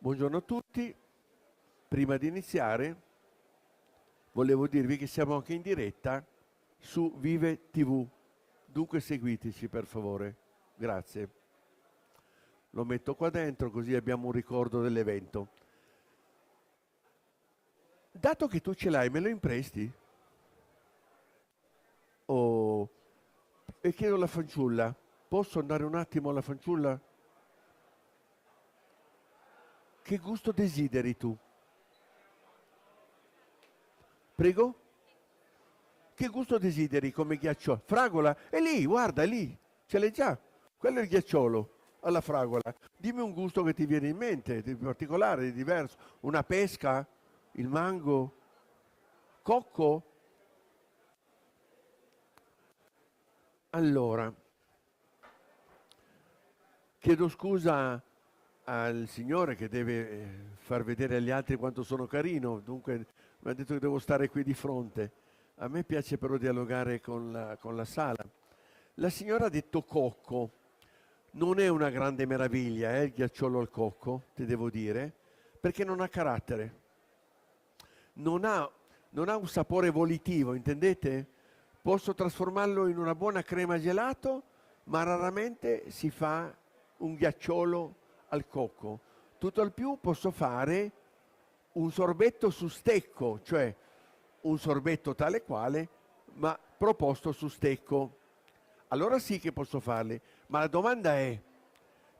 Buongiorno a tutti. Prima di iniziare volevo dirvi che siamo anche in diretta su Vive TV. Dunque seguiteci per favore. Grazie. Lo metto qua dentro così abbiamo un ricordo dell'evento. Dato che tu ce l'hai, me lo impresti? Oh, e chiedo alla fanciulla. Posso andare un attimo alla fanciulla? Che gusto desideri tu? Prego? Che gusto desideri come ghiacciolo? Fragola? È lì, guarda, lì. Ce l'hai già. Quello è il ghiacciolo alla fragola. Dimmi un gusto che ti viene in mente, di particolare, di diverso. Una pesca? Il mango? Cocco? Allora, chiedo scusa al signore che deve far vedere agli altri quanto sono carino, dunque mi ha detto che devo stare qui di fronte. A me piace però dialogare con la sala. La signora ha detto cocco. Non è una grande meraviglia, il ghiacciolo al cocco, ti devo dire, perché non ha carattere. Non ha un sapore volitivo, intendete? Posso trasformarlo in una buona crema gelato, ma raramente si fa un ghiacciolo al cocco. Tutto al più posso fare un sorbetto su stecco, cioè un sorbetto tale quale, ma proposto su stecco. Allora sì che posso farli, ma la domanda è: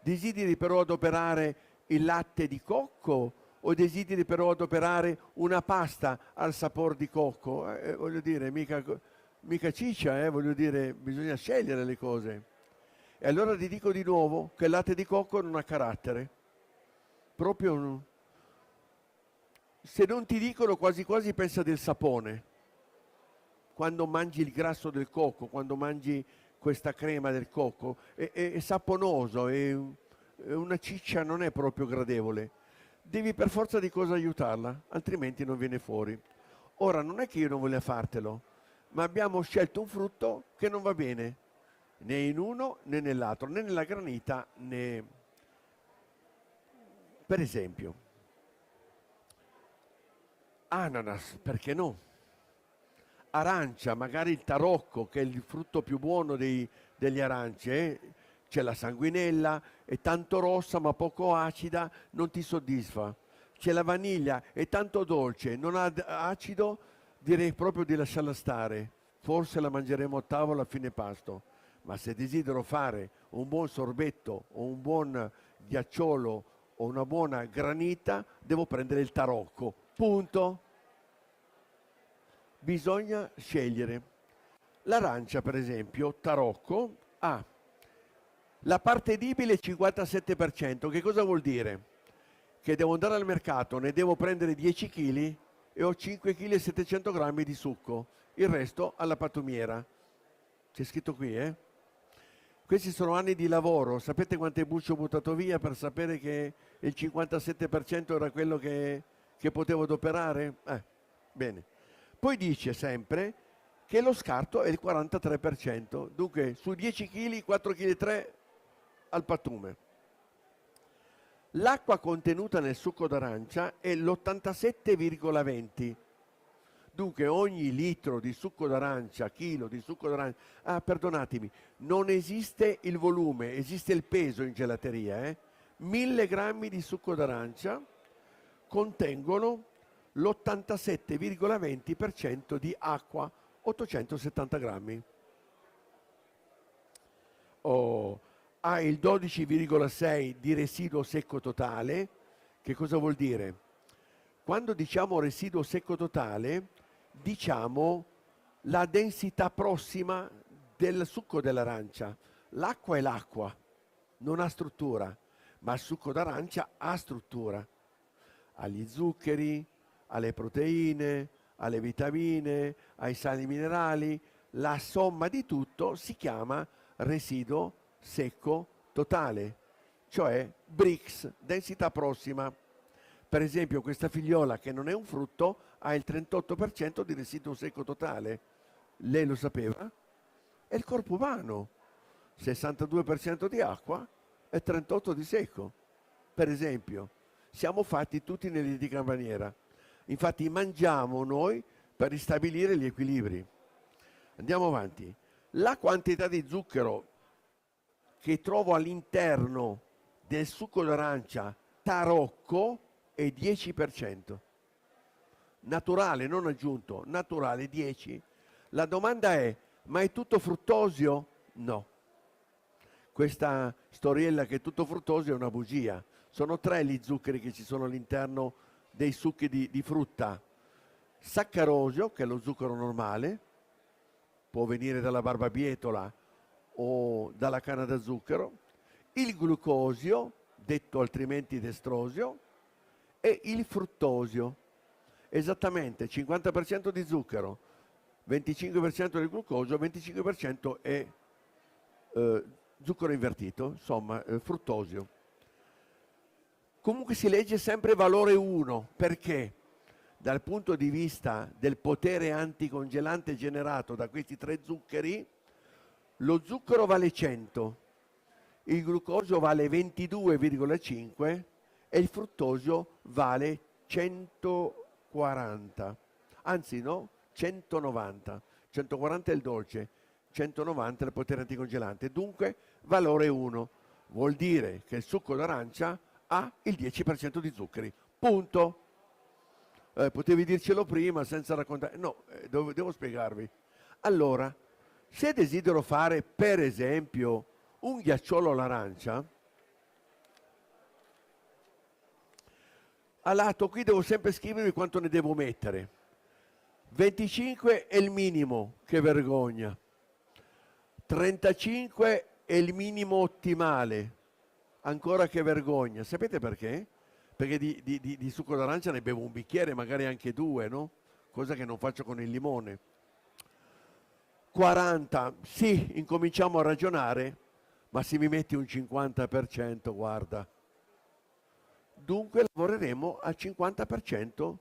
desideri però adoperare il latte di cocco o desideri però adoperare una pasta al sapore di cocco? Voglio dire, mica ciccia, voglio dire, bisogna scegliere le cose. E allora ti dico di nuovo che il latte di cocco non ha carattere. Proprio no. Se non ti dicono quasi quasi pensa del sapone. Quando mangi il grasso del cocco, quando mangi questa crema del cocco, è saponoso, è una ciccia, non è proprio gradevole. Devi per forza di cosa aiutarla, altrimenti non viene fuori. Ora, non è che io non voglia fartelo, ma abbiamo scelto un frutto che non va bene, né in uno né nell'altro, né nella granita né... Per esempio, ananas, perché no? Arancia, magari il tarocco, che è il frutto più buono degli aranci, c'è la sanguinella, è tanto rossa ma poco acida, non ti soddisfa. C'è la vaniglia, è tanto dolce, non ha acido, direi proprio di lasciarla stare. Forse la mangeremo a tavola a fine pasto. Ma se desidero fare un buon sorbetto o un buon ghiacciolo o una buona granita, devo prendere il tarocco. Punto. Bisogna scegliere. L'arancia, per esempio, tarocco, ha la parte edibile 57%. Che cosa vuol dire? Che devo andare al mercato, ne devo prendere 10 kg e ho 5 kg e 700 grammi di succo. Il resto alla pattumiera. C'è scritto qui, eh? Questi sono anni di lavoro. Sapete quante bucce ho buttato via per sapere che il 57% era quello che potevo adoperare? Bene. Poi dice sempre che lo scarto è il 43%, dunque su 10 kg, 4,3 kg al pattume. L'acqua contenuta nel succo d'arancia è l'87,20. Dunque ogni litro di succo d'arancia, chilo di succo d'arancia, perdonatemi, non esiste il volume, esiste il peso in gelateria. 1000 grammi di succo d'arancia contengono l'87,20% di acqua, 870 grammi. Ha il 12,6 di residuo secco totale. Che cosa vuol dire? Quando diciamo residuo secco totale, diciamo la densità prossima del succo dell'arancia. L'acqua è l'acqua, non ha struttura, ma il succo d'arancia ha struttura. Ha gli zuccheri, alle proteine, alle vitamine, ai sali minerali, la somma di tutto si chiama residuo secco totale, cioè BRICS, densità prossima. Per esempio questa figliola, che non è un frutto, ha il 38% di residuo secco totale. Lei lo sapeva? È il corpo umano, 62% di acqua e 38% di secco, per esempio. siamo fatti tutti nell'identica maniera. Infatti mangiamo noi per ristabilire gli equilibri. Andiamo avanti. La quantità di zucchero che trovo all'interno del succo d'arancia tarocco è 10%. Naturale, non aggiunto, naturale 10. La domanda è, ma è tutto fruttosio? No. Questa storiella che è tutto fruttosio è una bugia. Sono 3 gli zuccheri che ci sono all'interno dei succhi di frutta. Saccarosio, che è lo zucchero normale, può venire dalla barbabietola o dalla canna da zucchero, il glucosio, detto altrimenti destrosio, e il fruttosio. Esattamente 50% di zucchero, 25% di glucosio, 25% è zucchero invertito, insomma fruttosio. Comunque si legge sempre valore 1, perché dal punto di vista del potere anticongelante generato da questi 3 zuccheri, lo zucchero vale 100, il glucosio vale 22,5 e il fruttosio vale 140, anzi no, 190. 140 è il dolce, 190 è il potere anticongelante, dunque valore 1. Vuol dire che il succo d'arancia ha il 10% di zuccheri, punto. Potevi dircelo prima senza raccontare, no, devo spiegarvi. Allora, se desidero fare per esempio un ghiacciolo all'arancia, a lato qui devo sempre scrivermi quanto ne devo mettere. 25 è il minimo, che vergogna. 35 è il minimo ottimale, ancora che vergogna. Sapete perché? Perché di succo d'arancia ne bevo un bicchiere, magari anche 2, no? Cosa che non faccio con il limone. 40, sì, incominciamo a ragionare, ma se mi metti un 50%, guarda. Dunque lavoreremo al 50%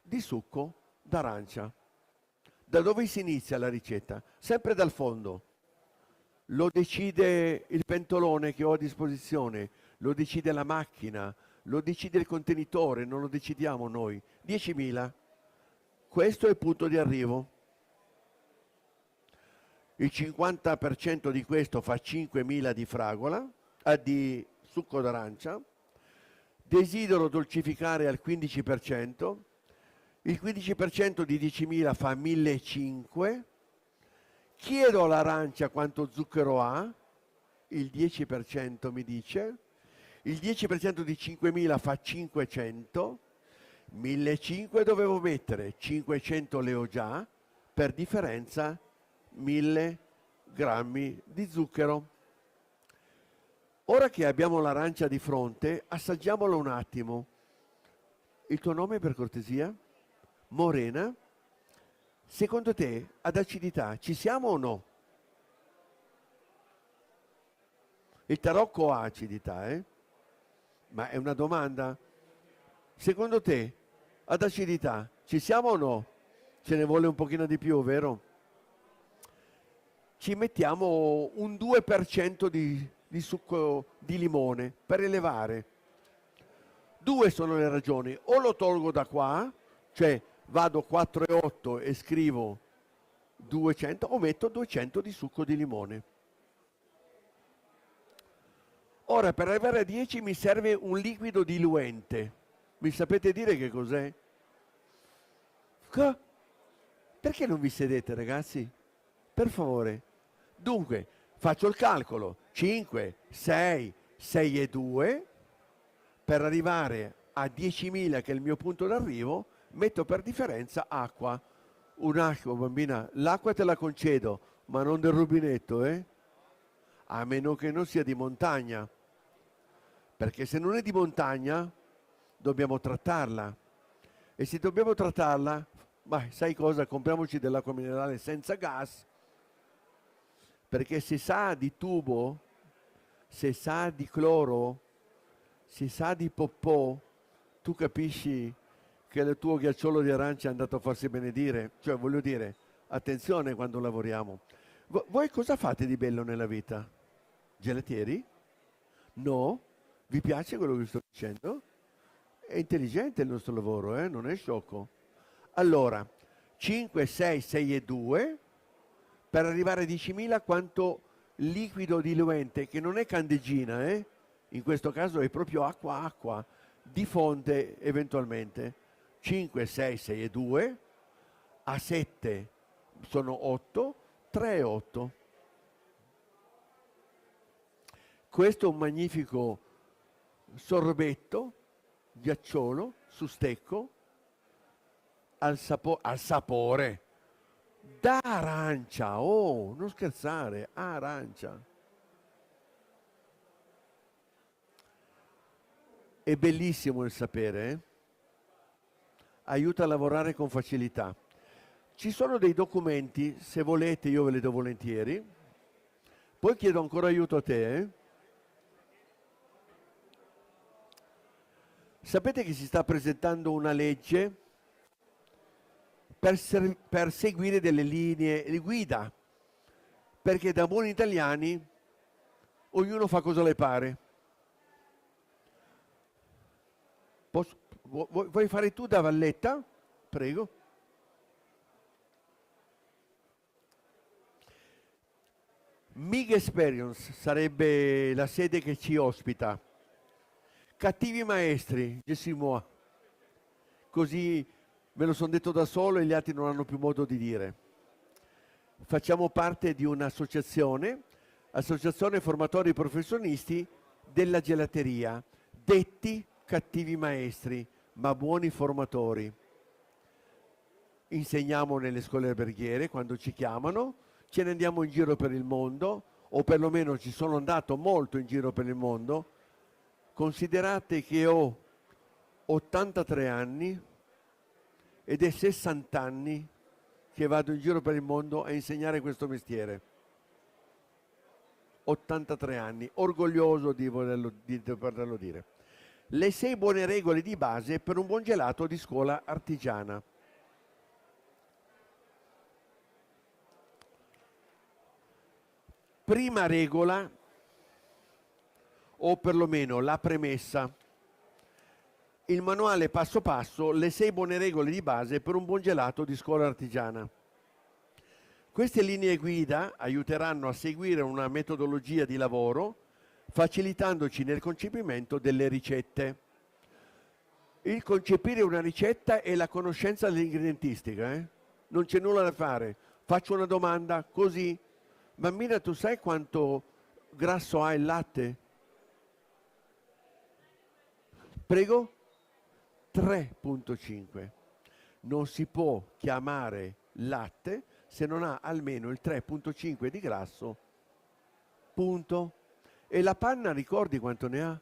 di succo d'arancia. Da dove si inizia la ricetta? Sempre dal fondo. Lo decide il pentolone che ho a disposizione, lo decide la macchina, lo decide il contenitore, non lo decidiamo noi. 10.000. Questo è il punto di arrivo. Il 50% di questo fa 5.000 di fragola, di succo d'arancia. Desidero dolcificare al 15%. Il 15% di 10.000 fa 1.500. Chiedo all'arancia quanto zucchero ha, il 10% mi dice, il 10% di 5.000 fa 500, 1.500 dovevo mettere, 500 le ho già, per differenza 1.000 grammi di zucchero. Ora che abbiamo l'arancia di fronte, assaggiamola un attimo. Il tuo nome per cortesia? Morena? Secondo te ad acidità ci siamo o no? Il tarocco ha acidità, ma è una domanda. Secondo te ad acidità ci siamo o no? Ce ne vuole un pochino di più, vero? Ci mettiamo un 2% di succo di limone per elevare. 2 sono le ragioni: o lo tolgo da qua, cioè vado 4,8 e scrivo 200, o metto 200 di succo di limone. Ora, per arrivare a 10 mi serve un liquido diluente. Mi sapete dire che cos'è? Perché non vi sedete, ragazzi? Per favore. Dunque, faccio il calcolo. 5, 6, 6 e 2. Per arrivare a 10.000, che è il mio punto d'arrivo, metto per differenza acqua. Un attimo, bambina, l'acqua te la concedo, ma non del rubinetto, a meno che non sia di montagna. Perché se non è di montagna, dobbiamo trattarla. E se dobbiamo trattarla, sai cosa? Compriamoci dell'acqua minerale senza gas. Perché se sa di tubo, se sa di cloro, se sa di popò, tu capisci che il tuo ghiacciolo di arancia è andato a farsi benedire. Cioè, voglio dire, attenzione quando lavoriamo. Voi cosa fate di bello nella vita? Gelatieri? No? Vi piace quello che sto dicendo? È intelligente il nostro lavoro, non è sciocco. Allora, 5, 6, 6 e 2, per arrivare a 10.000 quanto liquido diluente, che non è candeggina, in questo caso è proprio acqua, di fonte eventualmente. 5, 6, 6 e 2, a 7 sono 8, 3 e 8. Questo è un magnifico sorbetto, ghiacciolo, su stecco, al sapore da arancia. Oh, non scherzare, arancia. È bellissimo il sapere, aiuta a lavorare con facilità. Ci sono dei documenti, se volete io ve li do volentieri, poi chiedo ancora aiuto a te. Sapete che si sta presentando una legge per seguire delle linee di guida, perché da buoni italiani ognuno fa cosa le pare. Vuoi fare tu da Valletta? Prego. MIG Experience sarebbe la sede che ci ospita. Cattivi maestri, Gesimo. Così me lo sono detto da solo e gli altri non hanno più modo di dire. Facciamo parte di un'associazione, Associazione Formatori Professionisti della Gelateria, detti cattivi maestri, ma buoni formatori. Insegniamo nelle scuole alberghiere quando ci chiamano, ce ne andiamo in giro per il mondo, o perlomeno ci sono andato molto in giro per il mondo. Considerate che ho 83 anni ed è 60 anni che vado in giro per il mondo a insegnare questo mestiere. 83 anni, orgoglioso di poterlo dire. Le 6 buone regole di base per un buon gelato di scuola artigiana. Prima regola, o perlomeno la premessa, il manuale passo passo, le 6 buone regole di base per un buon gelato di scuola artigiana. Queste linee guida aiuteranno a seguire una metodologia di lavoro, facilitandoci nel concepimento delle ricette. Il concepire una ricetta è la conoscenza dell'ingredientistica, non c'è nulla da fare. Faccio una domanda così. Bambina, tu sai quanto grasso ha il latte? Prego? 3,5. Non si può chiamare latte se non ha almeno il 3,5 di grasso. Punto. E la panna, ricordi quanto ne ha?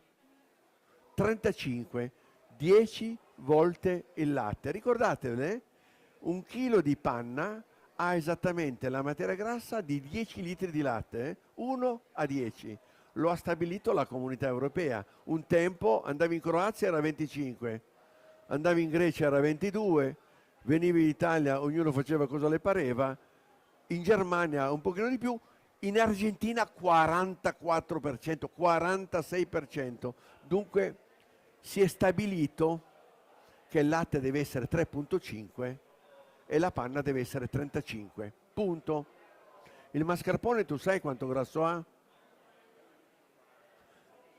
35, 10 volte il latte. Ricordatevene, un chilo di panna ha esattamente la materia grassa di 10 litri di latte, 1 a 10. Lo ha stabilito la Comunità Europea. Un tempo andavi in Croazia era 25, andavi in Grecia era 22, venivi in Italia, ognuno faceva cosa le pareva, in Germania un pochino di più, in Argentina 44%, 46%. Dunque si è stabilito che il latte deve essere 3,5 e la panna deve essere 35. Punto. Il mascarpone tu sai quanto grasso ha?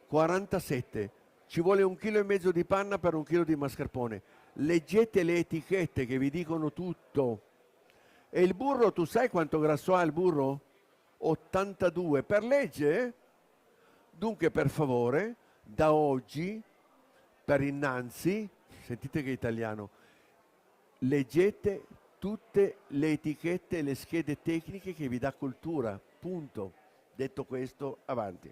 47. Ci vuole 1,5 kg di panna per 1 chilo di mascarpone. Leggete le etichette che vi dicono tutto. E il burro, tu sai quanto grasso ha il burro? 82 per legge? Dunque, per favore, da oggi, per innanzi, sentite che è italiano, leggete tutte le etichette e le schede tecniche che vi dà cultura. Punto. Detto questo, avanti.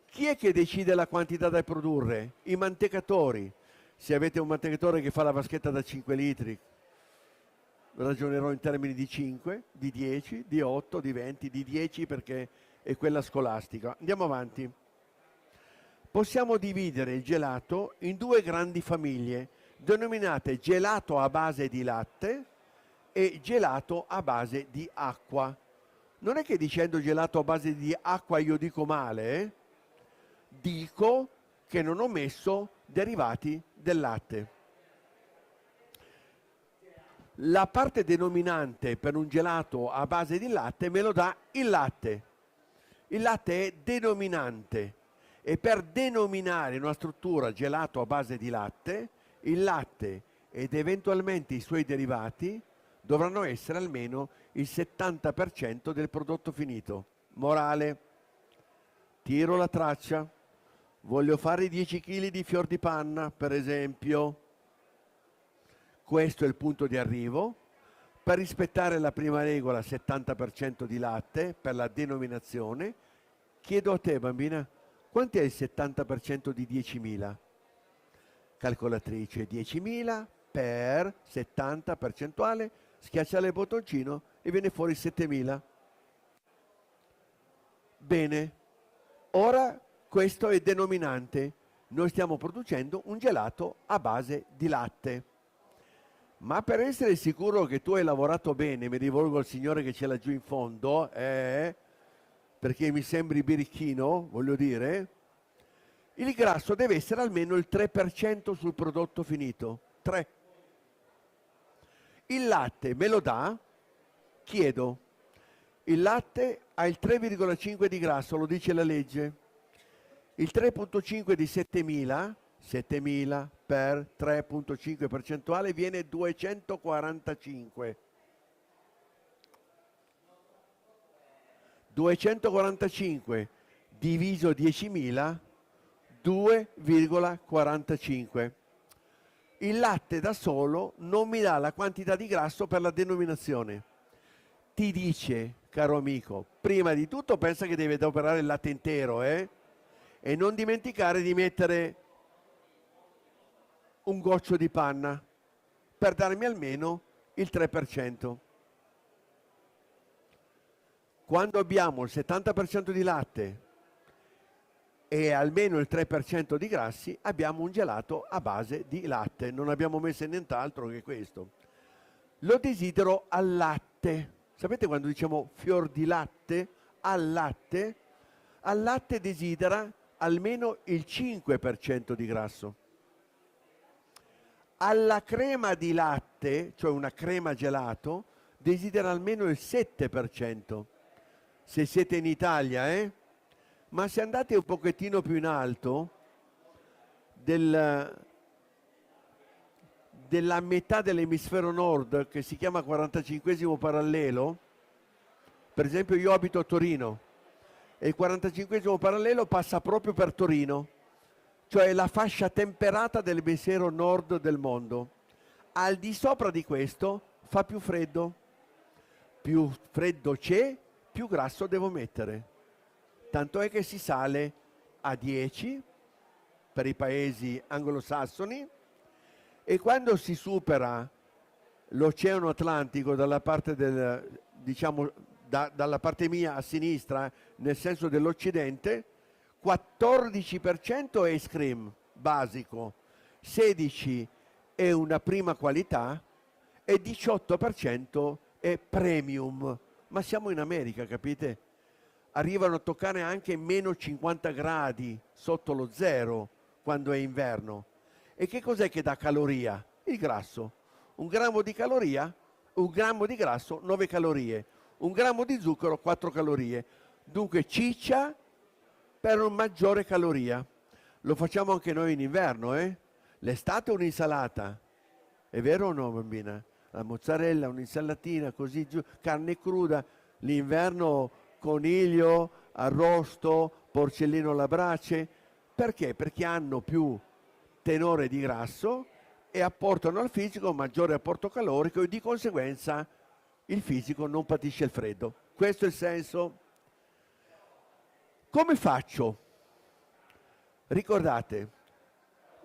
Chi è che decide la quantità da produrre? I mantecatori. Se avete un mantecatore che fa la vaschetta da 5 litri, ragionerò in termini di 5, di 10, di 8, di 20, di 10 perché è quella scolastica. Andiamo avanti. Possiamo dividere il gelato in 2 grandi famiglie, denominate gelato a base di latte e gelato a base di acqua. Non è che dicendo gelato a base di acqua io dico male, Dico che non ho messo derivati del latte. La parte denominante per un gelato a base di latte me lo dà il latte. Il latte è denominante e per denominare una struttura gelato a base di latte, il latte ed eventualmente i suoi derivati dovranno essere almeno il 70% del prodotto finito. Morale, tiro la traccia, voglio fare 10 kg di fior di panna, per esempio. Questo è il punto di arrivo. Per rispettare la prima regola, 70% di latte per la denominazione, chiedo a te, bambina, quant'è il 70% di 10.000? Calcolatrice, 10.000 per 70 percentuale, schiaccia il bottoncino e viene fuori 7.000. Bene, ora questo è denominante. Noi stiamo producendo un gelato a base di latte. Ma per essere sicuro che tu hai lavorato bene, mi rivolgo al signore che c'è laggiù in fondo, perché mi sembri birichino, voglio dire, il grasso deve essere almeno il 3% sul prodotto finito. 3. Il latte me lo dà, chiedo, il latte ha il 3,5 di grasso, lo dice la legge, il 3,5 di 7.000, 7.000 per 3,5 percentuale viene 245. 245 diviso 10.000, 2,45. Il latte da solo non mi dà la quantità di grasso per la denominazione. Ti dice, caro amico, prima di tutto pensa che devi adoperare il latte intero, e non dimenticare di mettere un goccio di panna per darmi almeno il 3%. Quando abbiamo il 70% di latte e almeno il 3% di grassi, abbiamo un gelato a base di latte. Non abbiamo messo nient'altro che questo. Lo desidero al latte. Sapete quando diciamo fior di latte? Al latte? Al latte desidera almeno il 5% di grasso. Alla crema di latte, cioè una crema gelato, desidera almeno il 7%. Se siete in Italia, ma se andate un pochettino più in alto, della metà dell'emisfero nord, che si chiama 45esimo parallelo, per esempio io abito a Torino, e il 45esimo parallelo passa proprio per Torino, cioè la fascia temperata dell'emisfero nord del mondo. Al di sopra di questo fa più freddo c'è, più grasso devo mettere. Tanto è che si sale a 10 per i paesi anglosassoni, e quando si supera l'Oceano Atlantico dalla parte dalla parte mia a sinistra, nel senso dell'Occidente, 14% è ice cream basico, 16% è una prima qualità e 18% è premium. Ma siamo in America, capite? Arrivano a toccare anche meno 50 gradi sotto lo zero quando è inverno. E che cos'è che dà caloria? Il grasso. Un grammo di grasso, 9 calorie. Un grammo di zucchero, 4 calorie. Dunque ciccia per una maggiore caloria. Lo facciamo anche noi in inverno, L'estate è un'insalata. È vero o no, bambina? La mozzarella, un'insalatina, così giù, carne cruda. L'inverno coniglio, arrosto, porcellino alla brace. Perché? Perché hanno più tenore di grasso e apportano al fisico un maggiore apporto calorico, e di conseguenza il fisico non patisce il freddo. Questo è il senso. Come faccio? Ricordate,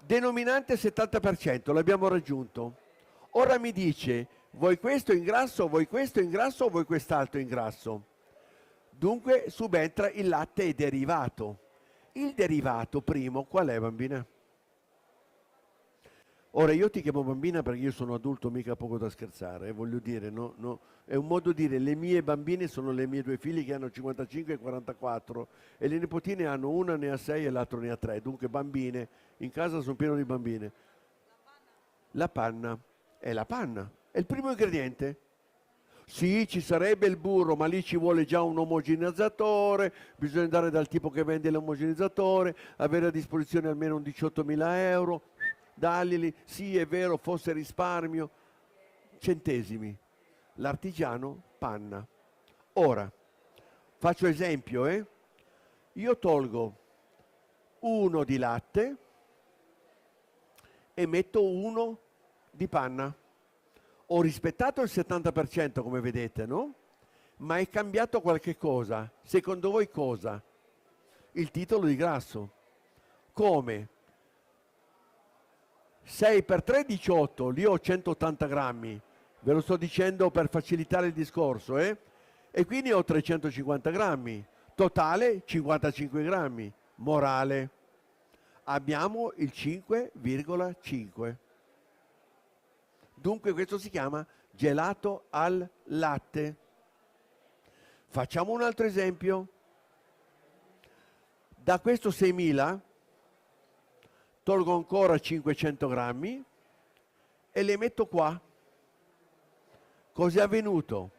denominante 70%, l'abbiamo raggiunto. Ora mi dice, vuoi questo in grasso, vuoi questo in grasso o vuoi quest'altro in grasso? Dunque subentra il latte e derivato. Il derivato primo qual è, bambina? Ora io ti chiamo bambina perché io sono adulto, mica poco da scherzare, voglio dire, è un modo di dire, le mie bambine sono le mie due figlie che hanno 55 e 44 e le nipotine hanno una ne ha 6 e l'altro ne ha 3, dunque bambine, in casa sono pieno di bambine. La panna è la panna, è il primo ingrediente. Sì, ci sarebbe il burro, ma lì ci vuole già un omogenizzatore, bisogna andare dal tipo che vende l'omogenizzatore, avere a disposizione almeno un 18.000 euro, daglieli, sì è vero, fosse risparmio, centesimi. L'artigiano panna. Ora, faccio esempio, io tolgo uno di latte e metto uno di panna. Ho rispettato il 70% come vedete, no? Ma è cambiato qualche cosa. Secondo voi cosa? Il titolo di grasso. Come? 6 per 3 18, lì ho 180 grammi. Ve lo sto dicendo per facilitare il discorso, E quindi ho 350 grammi. Totale 55 grammi. Morale. Abbiamo il 5,5. Dunque questo si chiama gelato al latte. Facciamo un altro esempio. Da questo 6.000 tolgo ancora 500 grammi e le metto qua. Cos'è avvenuto?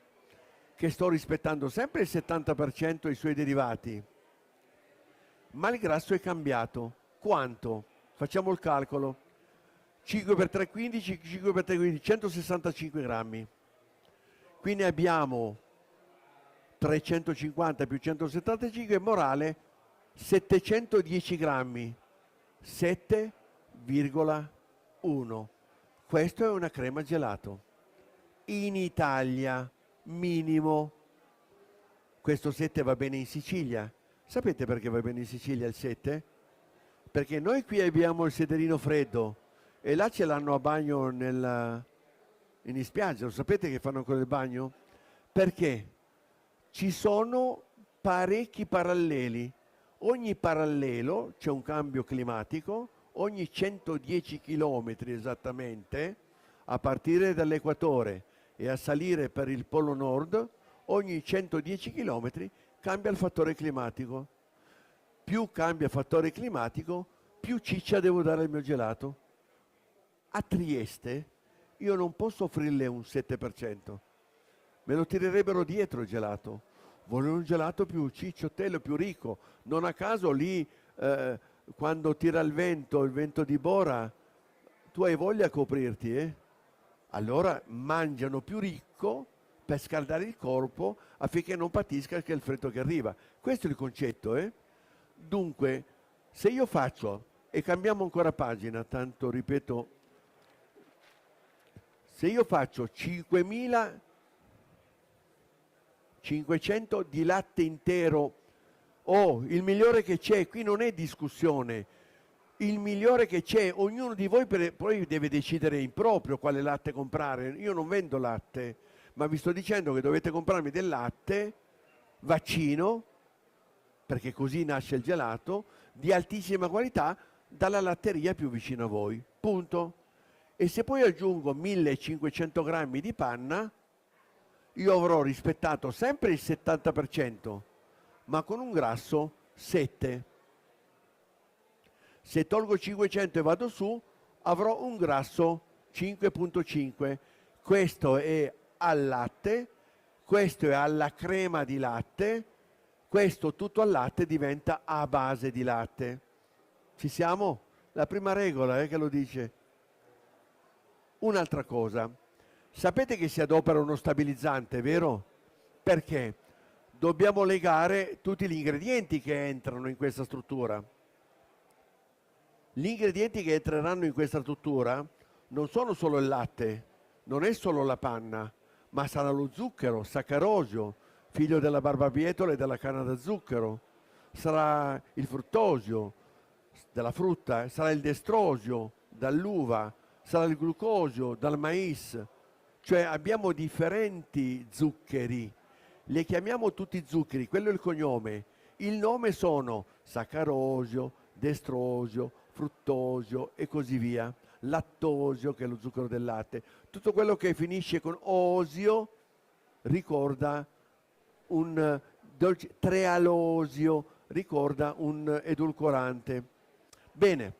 Che sto rispettando sempre il 70% dei suoi derivati, ma il grasso è cambiato. Quanto? Facciamo il calcolo. 5 per 3, 15, 5 per 3, 15, 165 grammi. Quindi abbiamo 350 più 175, morale 710 grammi, 7,1. Questo è una crema gelato. In Italia, minimo. Questo 7 va bene in Sicilia. Sapete perché va bene in Sicilia il 7? Perché noi qui abbiamo il sederino freddo e là ce l'hanno a bagno in spiaggia. Lo sapete che fanno ancora il bagno? Perché ci sono parecchi paralleli. Ogni parallelo c'è un cambio climatico, ogni 110 km esattamente, a partire dall'equatore e a salire per il polo nord, ogni 110 km cambia il fattore climatico. Più cambia il fattore climatico, più ciccia devo dare al mio gelato. A Trieste io non posso offrirle un 7%, me lo tirerebbero dietro il gelato. Vogliono un gelato più cicciottello, più ricco. Non a caso lì, quando tira il vento di Bora, tu hai voglia a coprirti, Allora mangiano più ricco per scaldare il corpo affinché non patisca che il freddo che arriva. Questo è il concetto, Dunque, se io faccio, e cambiamo ancora pagina, tanto ripeto, se io faccio 5.500 di latte intero, il migliore che c'è, qui non è discussione, il migliore che c'è, ognuno di voi poi deve decidere in proprio quale latte comprare. Io non vendo latte, ma vi sto dicendo che dovete comprarmi del latte vaccino, perché così nasce il gelato, di altissima qualità, dalla latteria più vicino a voi. Punto. E se poi aggiungo 1.500 grammi di panna, io avrò rispettato sempre il 70%, ma con un grasso 7. Se tolgo 500 e vado su, avrò un grasso 5,5. Questo è al latte, questo è alla crema di latte, questo tutto al latte diventa a base di latte. Ci siamo? La prima regola che lo dice. Un'altra cosa, sapete che si adopera uno stabilizzante, vero? Perché? Dobbiamo legare tutti gli ingredienti che entrano in questa struttura. Gli ingredienti che entreranno in questa struttura non sono solo il latte, non è solo la panna, ma sarà lo zucchero, saccarosio, figlio della barbabietola e della canna da zucchero, sarà il fruttosio della frutta, sarà il destrosio dall'uva, sarà il glucosio dal mais, cioè abbiamo differenti zuccheri, li chiamiamo tutti zuccheri, quello è il cognome, il nome sono saccarosio, destrosio, fruttosio e così via, lattosio che è lo zucchero del latte. Tutto quello che finisce con osio ricorda un dolce, trealosio ricorda un edulcorante. Bene,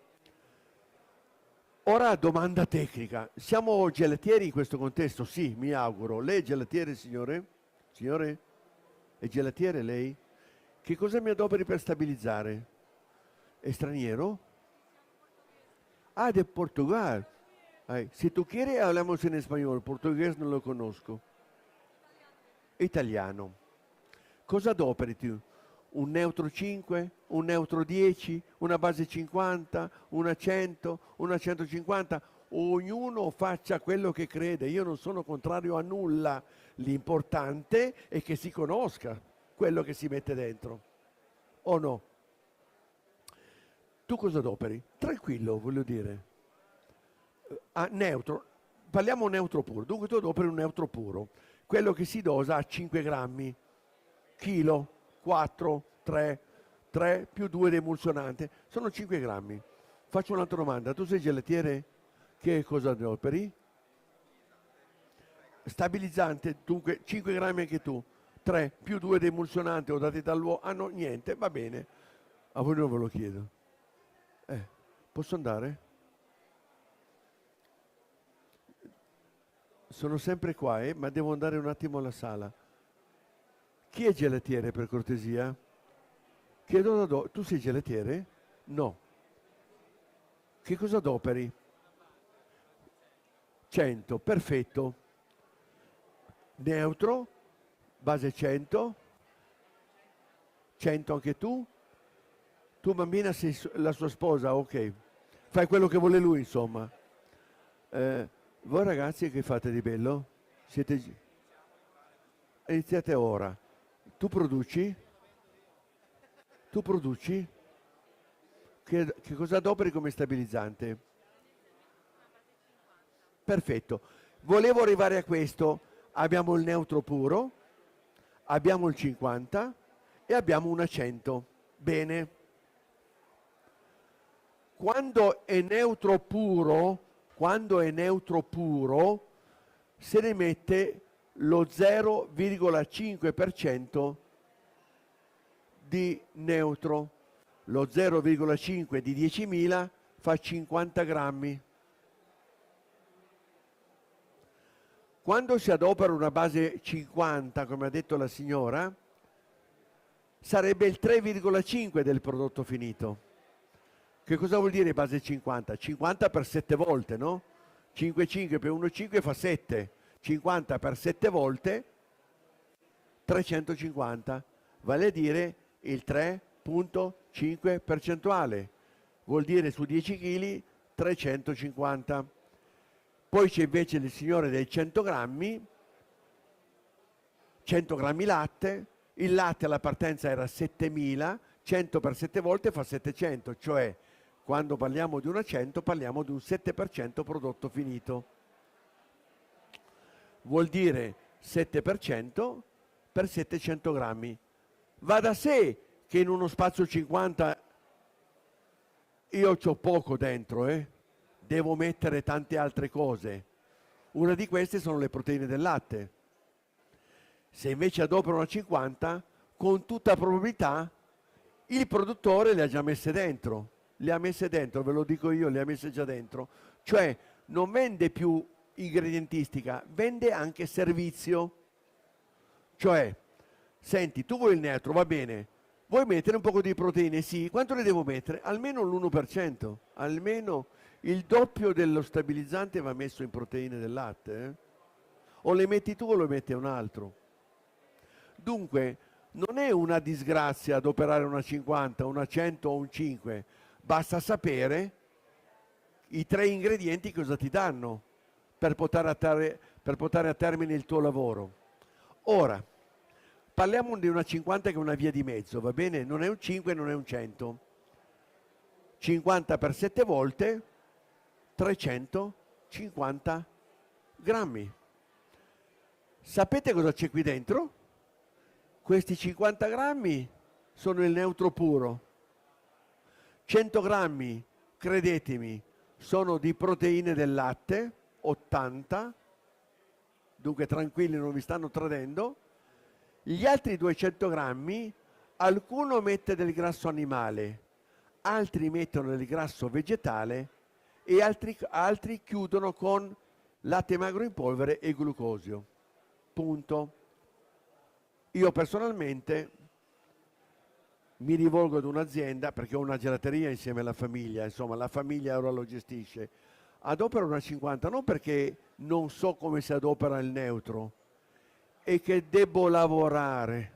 ora domanda tecnica. Siamo gelatieri in questo contesto? Sì, mi auguro. Lei è gelatiere, signore? Signore? È gelatiere lei? Che cosa mi adoperi per stabilizzare? È straniero? Ah, de Portugal. Ay, si tú quieres hablamos en español, portugués non lo conosco. Italiano. Cosa adoperi tu? Un neutro 5, un neutro 10, una base 50, una 100, una 150? Ognuno faccia quello che crede, io non sono contrario a nulla, l'importante è che si conosca quello che si mette dentro, o no? Tu cosa adoperi? Tranquillo, voglio dire. Neutro, parliamo neutro puro, dunque tu adoperi un neutro puro, quello che si dosa a 5 grammi, chilo, 4, 3 più 2 di emulsionante, sono 5 grammi. Faccio un'altra domanda, tu sei gelatiere? Che cosa adoperi? Stabilizzante, dunque 5 grammi anche tu, 3 più 2 di emulsionante o dati dall'uomo, no, niente, va bene, a voi non ve lo chiedo. Posso andare? Sono sempre qua, ma devo andare un attimo alla sala. Chi è gelatiere per cortesia? Chiedo tu sei gelatiere? No. Che cosa adoperi? 100, perfetto. Neutro, base 100. 100 anche tu? Tu bambina sei la sua sposa, ok. Fai quello che vuole lui, insomma. Voi ragazzi che fate di bello? Iniziate ora. Tu produci? Tu produci? Che cosa adoperi come stabilizzante? Perfetto. Volevo arrivare a questo. Abbiamo il neutro puro, abbiamo il 50 e abbiamo una 100. Bene. Quando è neutro puro, se ne mette lo 0,5% di neutro. Lo 0,5 di 10.000 fa 50 grammi. Quando si adopera una base 50, come ha detto la signora, sarebbe il 3,5 del prodotto finito. Che cosa vuol dire base 50? 50 per 7 volte, no? 5,5 più 1,5 fa 7. 50 per 7 volte, 350. Vale a dire il 3,5 percentuale. Vuol dire su 10 kg 350. Poi c'è invece il signore dei 100 grammi, 100 grammi latte. Il latte alla partenza era 7.000, 100 per 7 volte fa 700, cioè quando parliamo di una 100 parliamo di un 7% prodotto finito. Vuol dire 7% per 700 grammi. Va da sé che in uno spazio 50 io c'ho poco dentro, devo mettere tante altre cose. Una di queste sono le proteine del latte. Se invece adopero una 50, con tutta probabilità il produttore le ha già messe dentro. Le ha messe dentro, ve lo dico io, le ha messe già dentro. Cioè non vende più ingredientistica, vende anche servizio. Cioè, senti, tu vuoi il neutro, va bene, vuoi mettere un po' di proteine? Sì, quanto ne devo mettere? Almeno l'1%, almeno il doppio dello stabilizzante va messo in proteine del latte. O le metti tu o lo mette un altro. Dunque, non è una disgrazia adoperare una 50, una 100 o un 5, basta sapere i 3 ingredienti cosa ti danno per portare a termine il tuo lavoro. Ora, parliamo di una 50 che è una via di mezzo, va bene? Non è un 5, non è un 100. 50 per 7 volte, 350 grammi. Sapete cosa c'è qui dentro? Questi 50 grammi sono il neutro puro. 100 grammi credetemi, sono di proteine del latte, 80, dunque tranquilli, non vi stanno tradendo. Gli altri 200 grammi, alcuno mette del grasso animale, altri mettono del grasso vegetale e altri chiudono con latte magro in polvere e glucosio. Punto. Io personalmente mi rivolgo ad un'azienda, perché ho una gelateria insieme alla famiglia, insomma la famiglia ora lo gestisce, adopero una 50, non perché non so come si adopera il neutro, è che devo lavorare,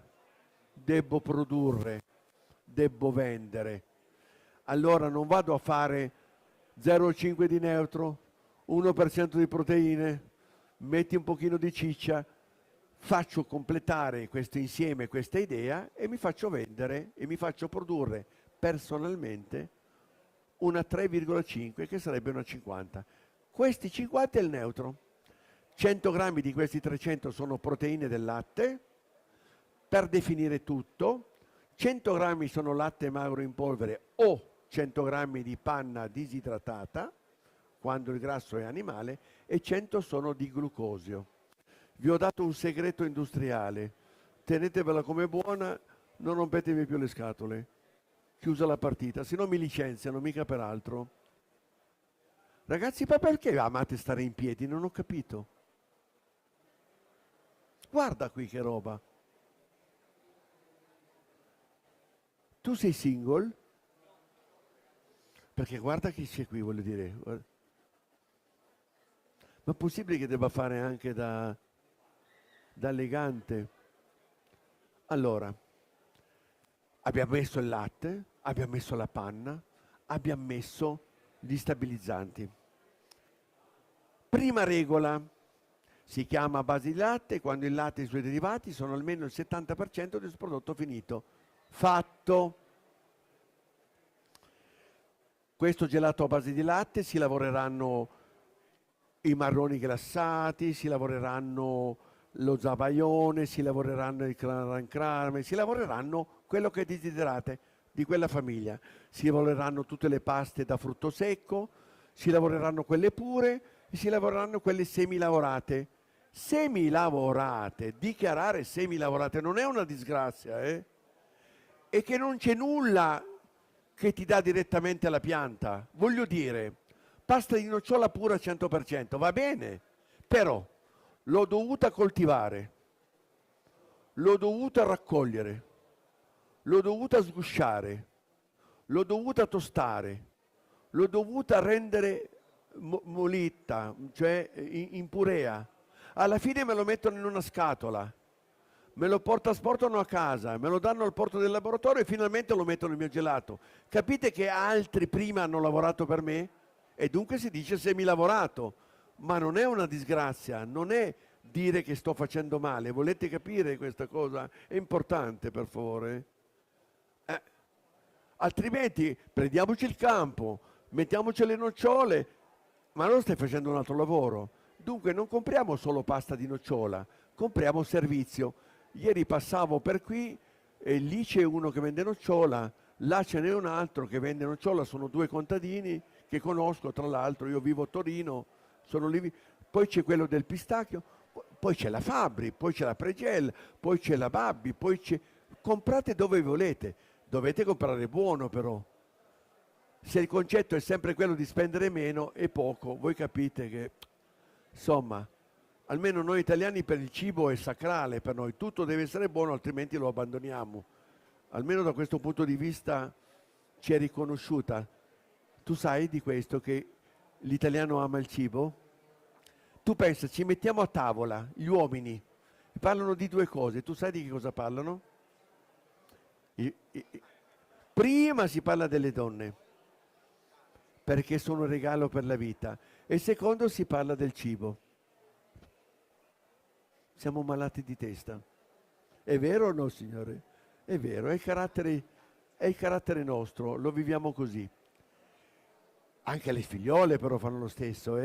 devo produrre, devo vendere. Allora non vado a fare 0,5 di neutro, 1% di proteine, metti un pochino di ciccia, faccio completare questo insieme, questa idea e mi faccio vendere e mi faccio produrre personalmente una 3,5 che sarebbe una 50. Questi 50 è il neutro. 100 grammi di questi 300 sono proteine del latte, per definire tutto. 100 grammi sono latte magro in polvere o 100 grammi di panna disidratata, quando il grasso è animale, e 100 sono di glucosio. Vi ho dato un segreto industriale, tenetevela come buona, non rompetevi più le scatole. Chiusa la partita, se no mi licenziano, mica per altro. Ragazzi, ma perché amate stare in piedi? Non ho capito. Guarda qui che roba. Tu sei single? Perché guarda chi c'è qui, voglio dire. Ma è possibile che debba fare anche da elegante? Allora, abbiamo messo il latte, abbiamo messo la panna, abbiamo messo gli stabilizzanti. Prima regola, si chiama base di latte quando il latte e i suoi derivati sono almeno il 70% del prodotto finito. Fatto. Questo gelato a base di latte si lavoreranno i marroni glassati, si lavoreranno lo zabaione, si lavoreranno il crame, si lavoreranno quello che desiderate di quella famiglia. Si lavoreranno tutte le paste da frutto secco, si lavoreranno quelle pure e si lavoreranno quelle semilavorate. Semilavorate, dichiarare semilavorate non è una disgrazia, E che non c'è nulla che ti dà direttamente alla pianta. Voglio dire, pasta di nocciola pura 100%, va bene, però l'ho dovuta coltivare, l'ho dovuta raccogliere, l'ho dovuta sgusciare, l'ho dovuta tostare, l'ho dovuta rendere molitta, cioè in purea. Alla fine me lo mettono in una scatola, me lo portano a casa, me lo danno al porto del laboratorio e finalmente lo mettono nel mio gelato. Capite che altri prima hanno lavorato per me? E dunque si dice semilavorato, ma non è una disgrazia, non è dire che sto facendo male. Volete capire questa cosa? È importante, per favore. Altrimenti prendiamoci il campo, mettiamoci le nocciole, ma non stai facendo un altro lavoro. Dunque non compriamo solo pasta di nocciola, compriamo servizio. Ieri passavo per qui e lì c'è uno che vende nocciola, là ce n'è un altro che vende nocciola, sono due contadini che conosco, tra l'altro io vivo a Torino, sono lì, poi c'è quello del pistacchio, poi c'è la Fabri, poi c'è la Pregel, poi c'è la Babbi, poi c'è... Comprate dove volete, dovete comprare buono però. Se il concetto è sempre quello di spendere meno e poco, voi capite che, insomma, almeno noi italiani per il cibo è sacrale per noi, tutto deve essere buono altrimenti lo abbandoniamo. Almeno da questo punto di vista ci è riconosciuta. Tu sai di questo che l'italiano ama il cibo? Tu pensa, ci mettiamo a tavola, gli uomini, parlano di due cose, tu sai di che cosa parlano? Prima si parla delle donne, perché sono un regalo per la vita, e secondo si parla del cibo. Siamo malati di testa. È vero o no, signore? È vero, è il carattere nostro, lo viviamo così. Anche le figliole però fanno lo stesso,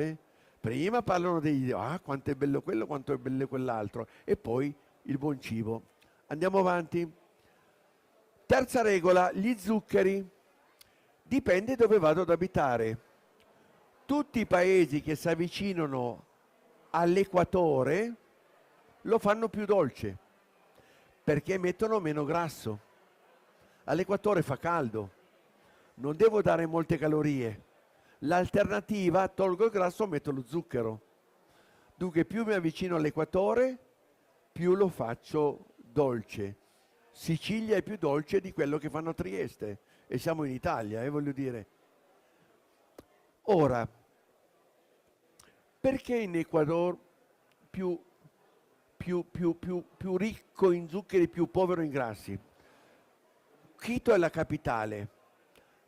Prima parlano dei quanto è bello quello, quanto è bello quell'altro, e poi il buon cibo. Andiamo avanti. Terza regola, gli zuccheri. Dipende dove vado ad abitare. Tutti i paesi che si avvicinano all'equatore lo fanno più dolce perché mettono meno grasso. All'equatore fa caldo, non devo dare molte calorie. L'alternativa, tolgo il grasso, metto lo zucchero. Dunque più mi avvicino all'equatore, più lo faccio dolce. Sicilia è più dolce di quello che fanno a Trieste e siamo in Italia, voglio dire. Ora, perché in Ecuador più ricco in zuccheri, più povero in grassi? Quito è la capitale.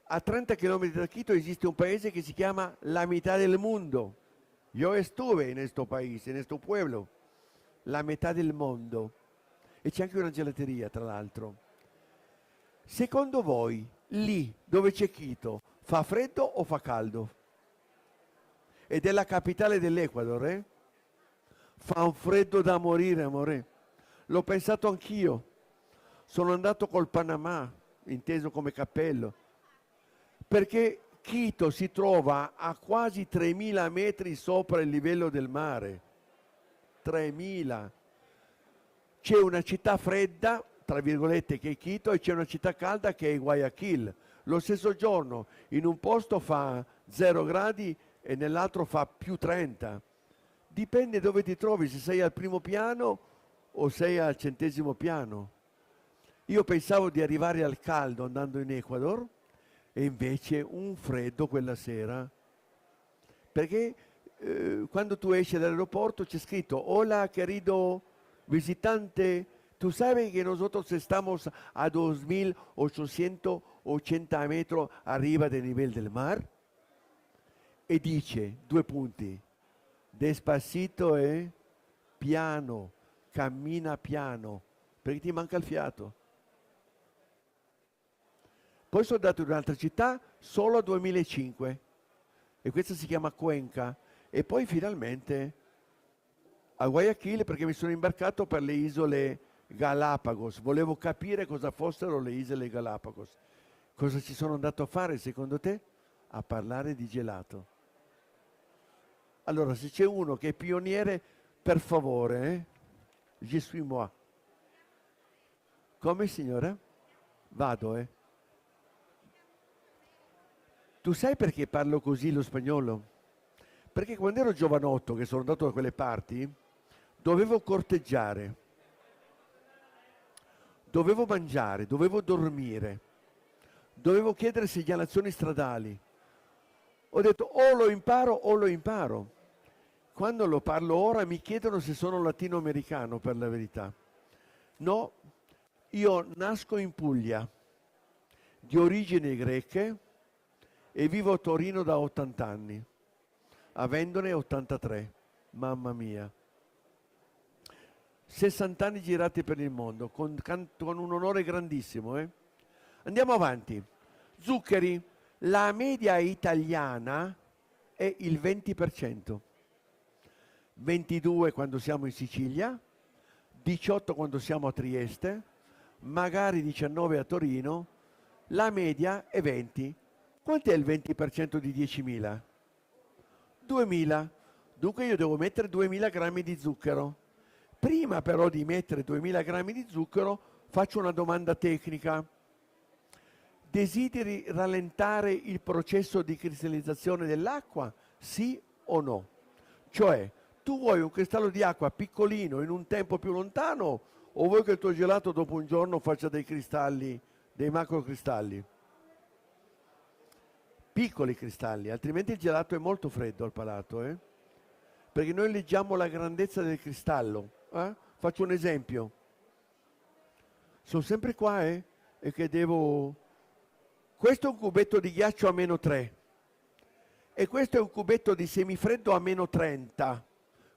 A 30 km da Quito esiste un paese che si chiama la metà del mondo. Yo estuve in questo paese, in questo pueblo, la metà del mondo. E c'è anche una gelateria, tra l'altro. Secondo voi, lì dove c'è Quito, fa freddo o fa caldo? Ed è la capitale dell'Ecuador, eh? Fa un freddo da morire, amore. L'ho pensato anch'io. Sono andato col Panamá, inteso come cappello, perché Quito si trova a quasi 3.000 metri sopra il livello del mare. 3.000. C'è una città fredda, tra virgolette, che è Quito, e c'è una città calda che è Guayaquil. Lo stesso giorno, in un posto fa 0 gradi e nell'altro fa più 30. Dipende dove ti trovi, se sei al primo piano o sei al 100° piano. Io pensavo di arrivare al caldo andando in Ecuador e invece un freddo quella sera. Perché quando tu esci dall'aeroporto c'è scritto: Hola, querido visitante, tú sabes que nosotros estamos a 2.880 metros arriba del nivel del mar? E dice, 2 punti, despacito e piano, cammina piano, perché ti manca il fiato. Poi sono andato in un'altra città solo a 2005 e questa si chiama Cuenca, e poi finalmente a Guayaquil perché mi sono imbarcato per le isole Galapagos. Volevo capire cosa fossero le isole Galapagos. Cosa ci sono andato a fare secondo te? A parlare di gelato. Allora, se c'è uno che è pioniere, per favore, je suis moi. Come, signora? Vado, eh. Tu sai perché parlo così lo spagnolo? Perché quando ero giovanotto, che sono andato da quelle parti, dovevo corteggiare, dovevo mangiare, dovevo dormire, dovevo chiedere segnalazioni stradali. Ho detto o lo imparo o lo imparo. Quando lo parlo ora mi chiedono se sono latinoamericano, per la verità. No, io nasco in Puglia, di origini greche, e vivo a Torino da 80 anni, avendone 83. Mamma mia. 60 anni girati per il mondo, con un onore grandissimo. Andiamo avanti. Zuccheri. La media italiana è il 20%. 22 quando siamo in Sicilia, 18 quando siamo a Trieste, magari 19 a Torino, la media è 20. Quant'è il 20% di 10.000? 2.000. Dunque io devo mettere 2.000 grammi di zucchero. Prima però di mettere 2.000 grammi di zucchero faccio una domanda tecnica. Desideri rallentare il processo di cristallizzazione dell'acqua? Sì o no? Cioè, tu vuoi un cristallo di acqua piccolino in un tempo più lontano o vuoi che il tuo gelato dopo un giorno faccia dei cristalli, dei macrocristalli? Piccoli cristalli, altrimenti il gelato è molto freddo al palato, perché noi leggiamo la grandezza del cristallo. Faccio un esempio. Sono sempre qua, e che devo... Questo è un cubetto di ghiaccio a -3 e questo è un cubetto di semifreddo a -30.